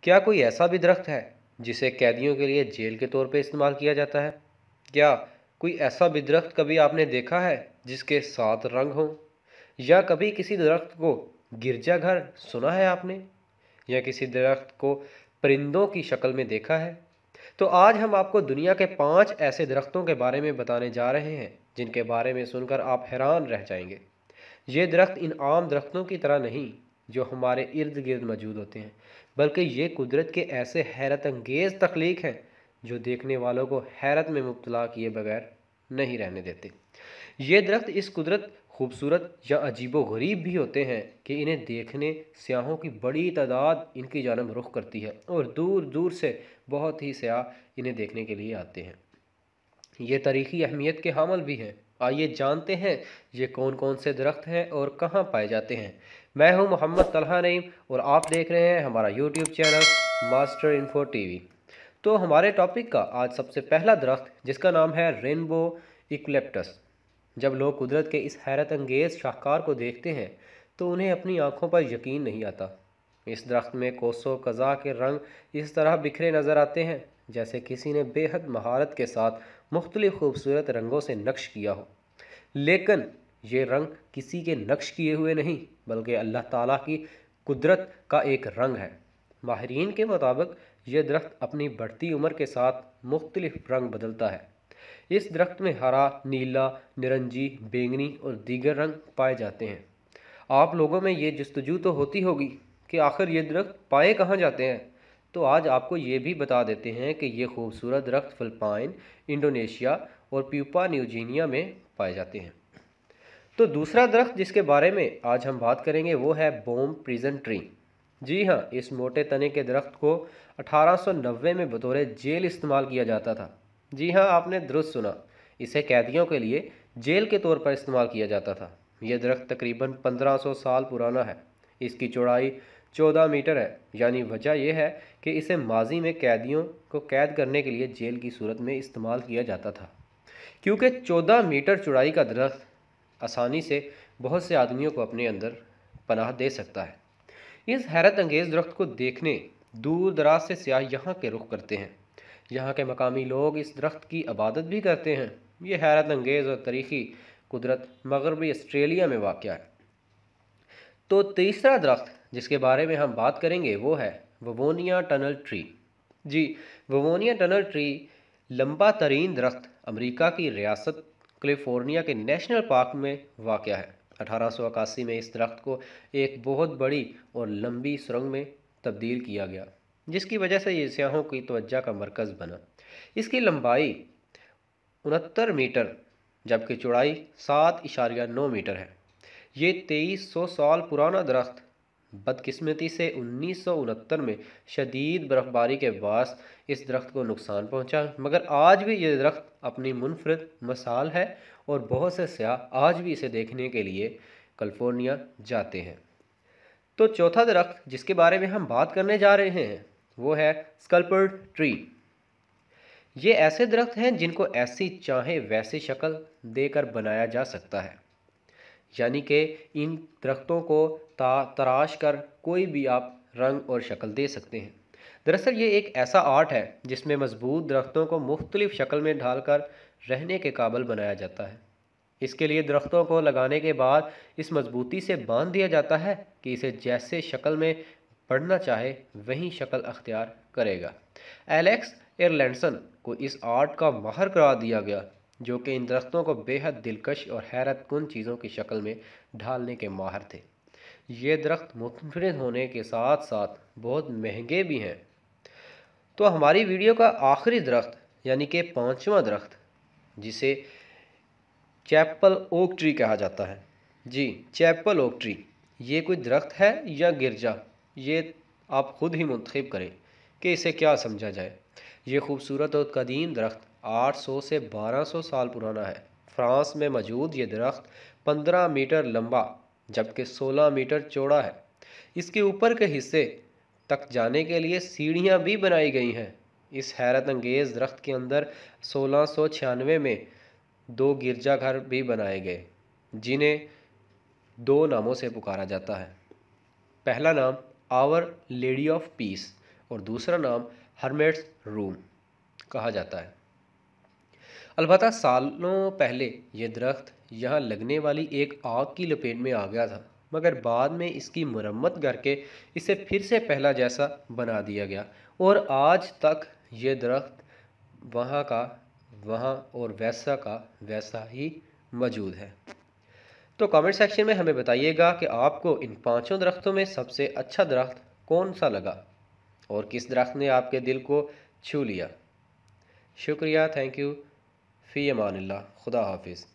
کیا کوئی ایسا بھی درخت ہے جسے قیدیوں کے لیے جیل کے طور پہ استعمال کیا جاتا ہے؟ کیا کوئی ایسا بھی درخت کبھی آپ نے دیکھا ہے جس کے 7 رنگ ہوں؟ یا کبھی کسی درخت کو گرجا گھر سنا ہے آپ نے؟ یا کسی درخت کو پرندوں کی شکل میں دیکھا ہے؟ تو آج ہم آپ کو دنیا کے 5 ایسے درختوں کے بارے میں بتانے جا رہے ہیں جن کے بارے میں سن کر آپ حیران رہ جائیں گے۔ یہ درخت ان عام درختوں کی طرح نہیں جو ہمارے ارد گرد موجود ہوتے ہیں، بلکہ یہ قدرت کے ایسے حیرت انگیز تخلیق ہیں جو دیکھنے والوں کو حیرت میں مبتلا کیے بغیر نہیں رہنے دیتے۔ یہ درخت اس قدرت خوبصورت یا عجیب و غریب بھی ہوتے ہیں کہ انہیں دیکھنے سیاحوں کی بڑی تعداد ان کی جانب رخ کرتی ہے اور دور دور سے بہت ہی سیاح انہیں دیکھنے کے لیے آتے ہیں۔ یہ تاریخی اہمیت کے حامل بھی ہیں۔ آئیے جانتے ہیں یہ کون کون سے درخت ہیں اور کہاں پائے جاتے ہیں۔ میں ہوں محمد طلحہ نعیم اور آپ دیکھ رہے ہیں ہمارا YouTube channel master info T V. تو ہمارے ٹاپک کا آج سب سے پہلا درخت جس کا نام ہے رینبو ایکلپٹس۔ جب لوگ قدرت کے اس حیرت انگیز شاہکار کو دیکھتے ہیں تو انہیں اپنی آنکھوں پر یقین نہیں آتا۔ اس درخت میں کوسوں قزح کے رنگ اس طرح بکھرے نظر آتے ہیں جیسے کسی نے بے حد مہارت کے ساتھ مختلف خوبصورت رنگوں سے نقش کیا ہو، لیکن یہ رنگ کسی کے نقش کیے ہوئے نہیں بلکہ اللہ تعالیٰ کی قدرت کا ایک رنگ ہے۔ ماہرین کے مطابق یہ درخت اپنی بڑھتی عمر کے ساتھ مختلف رنگ بدلتا ہے۔ اس درخت میں ہرا، نیلا، نارنجی، بینگنی اور دیگر رنگ پائے جاتے ہیں۔ آپ لوگوں میں یہ جستجو تو ہوتی ہوگی کہ آخر یہ درخت پائے کہاں جاتے ہیں، تو آج آپ کو یہ بھی بتا دیتے ہیں کہ یہ خوبصورت درخت فلپائن، انڈونیشیا اور پیپوا نیو گینیا میں پائے جاتے ہیں۔ تو دوسرا درخت جس کے بارے میں آج ہم بات کریں گے وہ ہے بوم پریزن ٹری۔ جی ہاں، اس موٹے تنے کے درخت کو 1890 میں بطور جیل استعمال کیا جاتا تھا۔ جی ہاں، آپ نے درست سنا، اسے قیدیوں کے لیے جیل کے طور پر استعمال کیا جاتا تھا۔ یہ درخت تقریباً 1500 سال پرانا ہے۔ اس کی چوڑائی 14 میٹر ہے، یعنی وجہ یہ ہے کہ اسے ماضی میں قیدیوں کو قید کرنے کے لیے جیل کی صورت میں استعمال کیا جاتا تھا، کیونکہ 14 میٹر چوڑائی کا درخت آسانی سے بہت سے آدمیوں کو اپنے اندر پناہ دے سکتا ہے۔ اس حیرت انگیز درخت کو دیکھنے دور دراز سے سیاح یہاں کے رخ کرتے ہیں۔ یہاں کے مقامی لوگ اس درخت کی عبادت بھی کرتے ہیں۔ یہ حیرت انگیز اور تاریخی قدرت مغربی آسٹریلیا میں واقع ہے۔ تو تیسرا درخت جس کے بارے میں ہم بات کریں گے وہ ہے ووونیا ٹنل ٹری۔ جی، ووونیا ٹنل ٹری لمبا ترین درخت امریکہ کی ریاست کیلیفورنیا کے نیشنل پارک میں واقع ہے۔ 1881 میں اس درخت کو ایک بہت بڑی اور لمبی سرنگ میں تبدیل کیا گیا، جس کی وجہ سے یہ سیاحوں کی توجہ کا مرکز بنا۔ اس کی لمبائی 69 میٹر جبکہ چوڑائی 7.9 میٹر ہے۔ یہ 2300 سال پرانا درخت بدقسمتی سے 1969 میں شدید برف باری کے باعث اس درخت کو نقصان پہنچا، مگر آج بھی یہ درخت اپنی منفرد مثال ہے اور بہت سے سیاح آج بھی اسے دیکھنے کے لیے کیلیفورنیا جاتے ہیں۔ تو چوتھا درخت جس کے بارے میں ہم بات کرنے جا رہے ہیں وہ ہے اسکلپر ٹری۔ یہ ایسے درخت ہیں جن کو ایسی چاہے ویسی شکل دے کر بنایا جا سکتا ہے، یعنی کہ ان درختوں کو تراش کر کوئی بھی آپ رنگ اور شکل دے سکتے ہیں۔ دراصل یہ ایک ایسا آرٹ ہے جس میں مضبوط درختوں کو مختلف شکل میں ڈھال کر رہنے کے قابل بنایا جاتا ہے۔ اس کے لیے درختوں کو لگانے کے بعد اس مضبوطی سے باندھ دیا جاتا ہے کہ اسے جیسے شکل میں بڑھنا چاہے وہیں شکل اختیار کرے گا۔ ایلیکس ایرلینڈسن کو اس آرٹ کا ماہر قرار دیا گیا، جو کہ ان درختوں کو بے حد دلکش اور حیرت کن چیزوں کی شکل میں ڈھالنے کے ماہر تھے۔ یہ درخت منفرد ہونے کے ساتھ ساتھ بہت مہنگے بھی ہیں۔ تو ہماری ویڈیو کا آخری درخت یعنی کہ 5واں درخت جسے چیپل اوک ٹری کہا جاتا ہے۔ جی، چیپل اوک ٹری یہ کوئی درخت ہے یا گرجا، یہ آپ خود ہی منتخب کریں کہ اسے کیا سمجھا جائے۔ یہ خوبصورت اور قدیم درخت 800 سے 1200 سال پرانا ہے۔ فرانس میں موجود یہ درخت 15 میٹر لمبا جبکہ 16 میٹر چوڑا ہے۔ اس کے اوپر کے حصے تک جانے کے لیے سیڑھیاں بھی بنائی گئی ہیں۔ اس حیرت انگیز درخت کے اندر 1696 میں 2 گرجا گھر بھی بنائے گئے، جنہیں 2 ناموں سے پکارا جاتا ہے۔ پہلا نام آور لیڈی آف پیس اور دوسرا نام ہرمیٹس روم کہا جاتا ہے۔ البتہ سالوں پہلے یہ درخت یہاں لگنے والی ایک آگ کی لپیٹ میں آ گیا تھا، مگر بعد میں اس کی مرمت کر کے اسے پھر سے پہلا جیسا بنا دیا گیا، اور آج تک یہ درخت وہاں کا وہاں اور ویسا کا ویسا ہی موجود ہے۔ تو کامنٹ سیکشن میں ہمیں بتائیے گا کہ آپ کو ان 5 درختوں میں سب سے اچھا درخت کون سا لگا اور کس درخت نے آپ کے دل کو چھو لیا۔ شکریہ، تھینک یو، فی امان اللہ، خدا حافظ۔